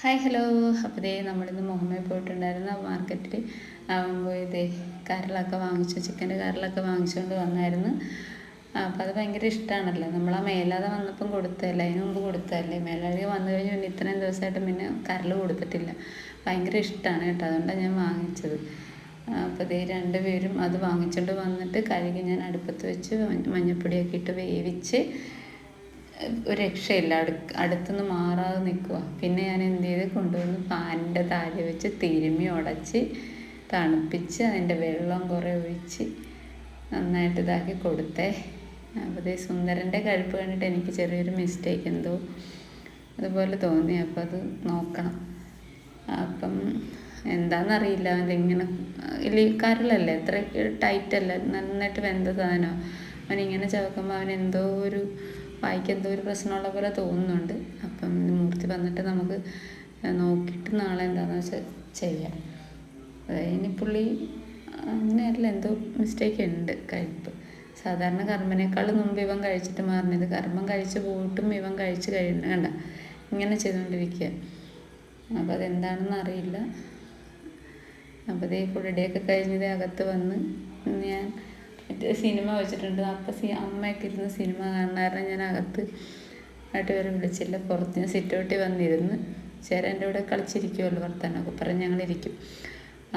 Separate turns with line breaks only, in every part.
Hi hello. അപ്പോൾ നമ്മളിന്ന് മുഹമ്മയിൽ പോയിട്ടുണ്ടായിരുന്നു. മാർക്കറ്റിൽ പോയി കരളൊക്കെ വാങ്ങിച്ചു, ചിക്കൻ്റെ കരളൊക്കെ വാങ്ങിച്ചുകൊണ്ട് വന്നായിരുന്നു. അപ്പോൾ അത് ഭയങ്കര ഇഷ്ടമാണല്ലോ. നമ്മൾ മേലാതെ വന്നപ്പം കൊടുത്തതല്ലേ, അതിന് മുമ്പ് കൊടുത്തതല്ലേ. മേലാതെ വന്നു കഴിഞ്ഞ് പിന്നെ ഇത്രയും ദിവസമായിട്ട് പിന്നെ കരൾ കൊടുത്തിട്ടില്ല. ഭയങ്കര ഇഷ്ടമാണ് കേട്ടോ, അതുകൊണ്ടാണ് ഞാൻ വാങ്ങിച്ചത്. അപ്പോൾ രണ്ടുപേരും അത് വാങ്ങിച്ചുകൊണ്ട് വന്നിട്ട് കഴുകി ഞാൻ അടുപ്പത്ത് വെച്ച് മഞ്ഞൾപ്പൊടിയൊക്കെ ഇട്ട് വേവിച്ച് ഒരു രക്ഷയില്ല, അടുത്തുനിന്ന് മാറാതെ നിൽക്കുക. പിന്നെ ഞാൻ എന്ത് ചെയ്ത് കൊണ്ടുവന്ന് ഫാനിൻ്റെ താഴെ വെച്ച് തിരുമ്മി ഉടച്ച് തണുപ്പിച്ച് അതിൻ്റെ വെള്ളം കുറേ ഒഴിച്ച് നന്നായിട്ട് ഇതാക്കി കൊടുത്തേ. അപ്പോൾ സുന്ദരൻ്റെ കഴിപ്പ് കണ്ടിട്ട് എനിക്ക് ചെറിയൊരു മിസ്റ്റേക്ക് എന്തോ അതുപോലെ തോന്നി. അപ്പോൾ അത് നോക്കണം. അപ്പം എന്താണെന്നറിയില്ല, അവനിങ്ങനെ കരളല്ലേ, അത്ര ടൈറ്റല്ല, നന്നായിട്ട് വെന്ത സാധനമോ. അവനിങ്ങനെ ചവക്കുമ്പോൾ അവനെന്തോ ഒരു വായിക്ക് എന്തോ ഒരു പ്രശ്നമുള്ള പോലെ തോന്നുന്നുണ്ട്. അപ്പം മൂർത്തി വന്നിട്ട് നമുക്ക് നോക്കിയിട്ട് നാളെ എന്താണെന്ന് വെച്ചാൽ ചെയ്യാം. ഇനി പുള്ളി അങ്ങനെയല്ല, എന്തോ മിസ്റ്റേക്ക് ഉണ്ട് കഴിപ്പ്. സാധാരണ കർമ്മനേക്കാൾ മുമ്പ് ഇവൻ കഴിച്ചിട്ട് മാറുന്നത്, കർമ്മം കഴിച്ച് പോയിട്ടും ഇവൻ കഴിച്ച് കണ്ട ഇങ്ങനെ ചെയ്തുകൊണ്ടിരിക്കുക. അപ്പോൾ അതെന്താണെന്ന് അറിയില്ല. അപ്പോൾ കുളിയുടെയൊക്കെ കഴിഞ്ഞത് അകത്ത് വന്ന് ഞാൻ സിനിമ വെച്ചിട്ടുണ്ട്. അപ്പം അമ്മയൊക്കെ ഇരുന്ന് സിനിമ കാണാറ് ഞാൻ അകത്ത് ആയിട്ട് വരെ വിളിച്ചില്ല. പുറത്ത് ഞാൻ സിറ്റൗട്ടിൽ വന്നിരുന്ന് ചേരൻ്റെ കൂടെ കളിച്ചിരിക്കുമല്ലോ, വർത്താനമൊക്കെ പറഞ്ഞ് ഞങ്ങളിരിക്കും.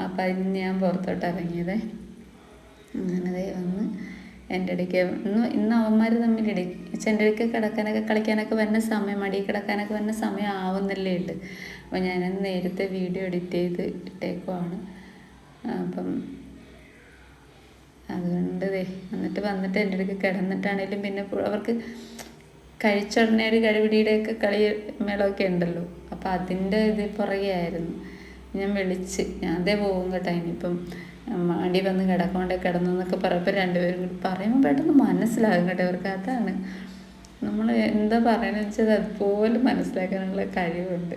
അപ്പം അതിന് ഞാൻ പുറത്തോട്ട് ഇറങ്ങിയത്. അങ്ങനെ വന്ന് എൻ്റെ ഇടയ്ക്ക് ഇന്ന് അവന്മാർ തമ്മിലിടയിൽ എൻ്റെ ഇടയ്ക്ക് കളിക്കാനൊക്കെ വരുന്ന സമയം, മടിയിൽ കിടക്കാനൊക്കെ വരുന്ന സമയം ആവുന്നല്ലേ ഉണ്ട്. അപ്പോൾ ഞാനത് നേരത്തെ വീഡിയോ എഡിറ്റ് ചെയ്ത് ഇട്ടേക്കുവാണ്. അപ്പം അതുകൊണ്ട് എന്നിട്ട് വന്നിട്ട് എൻ്റെ അടുക്ക് കിടന്നിട്ടാണേലും പിന്നെ അവർക്ക് കഴിച്ച ഉടനെ ഒരു കഴിപിടിയുടെയൊക്കെ കളി മേളമൊക്കെ ഉണ്ടല്ലോ. അപ്പം അതിൻ്റെ പുറകെ ആയിരുന്നു. ഞാൻ വിളിച്ച് ഞാൻ പോകും കേട്ടോ, ഇനിയിപ്പം മടി വന്ന് കിടന്നെന്നൊക്കെ പറയുമ്പോൾ രണ്ടുപേരും കൂടി പറയുമ്പോൾ പെട്ടെന്ന് മനസ്സിലാകും കേട്ടോ അവർക്ക്. അതാണ് നമ്മൾ എന്താ പറയണമെന്ന് വെച്ചാൽ അതുപോലെ മനസ്സിലാക്കാനുള്ള കഴിവുണ്ട്.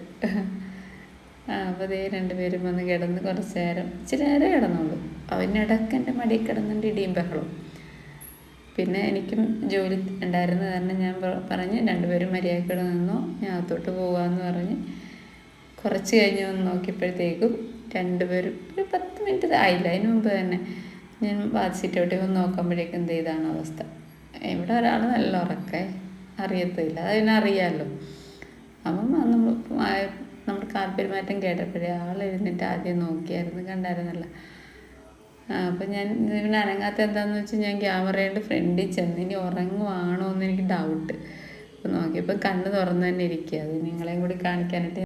അപ്പോൾ രണ്ടുപേരും വന്ന് കിടന്ന് കുറച്ച് നേരം, ഇച്ചിരി നേരം കിടന്നുള്ളൂ. അവനിടയ്ക്ക് എൻ്റെ മടിയിൽ കിടന്നിട്ട് ഇടിയും ബഹളവും. പിന്നെ എനിക്കും ജോലി ഉണ്ടായിരുന്ന കാരണം ഞാൻ പറഞ്ഞ് രണ്ടുപേരും മര്യാദയ്ക്ക് നിന്നോ, ഞാൻ അകത്തോട്ട് പോകാമെന്ന് പറഞ്ഞ് കുറച്ച് കഴിഞ്ഞ് വന്ന് നോക്കിയപ്പോഴത്തേക്കും രണ്ടുപേരും ഒരു 10 മിനിറ്റ് ആയില്ല, അതിന് മുമ്പ് തന്നെ ഞാൻ സിറ്റൗട്ടിൽ വന്ന് നോക്കുമ്പോഴേക്കും എന്ത് ചെയ്താണ് അവസ്ഥ. ഇവിടെ ഒരാൾ നല്ല ഉറക്കേ അറിയത്തില്ല, അതിനറിയാമല്ലോ. അപ്പം നമ്മുടെ കാൽപ്പെരുമാറ്റം കേട്ടപ്പോഴേ ആൾ എഴുന്നിട്ട് ആദ്യം നോക്കിയായിരുന്നു, കണ്ടായിരുന്നല്ലോ. അപ്പം ഞാൻ ഇവന് അനങ്ങാത്ത എന്താണെന്ന് വെച്ചാൽ ഞാൻ ക്യാമറയുടെ ഫ്രണ്ടിൽ ചെന്ന് ഇനി ഉറങ്ങുവാണോ എന്ന് എനിക്ക് ഡൗട്ട്. അപ്പം നോക്കിയപ്പോൾ കണ്ണ് തുറന്ന് തന്നെ ഇരിക്കുക. അത് നിങ്ങളെയും കൂടി കാണിക്കാനായിട്ട്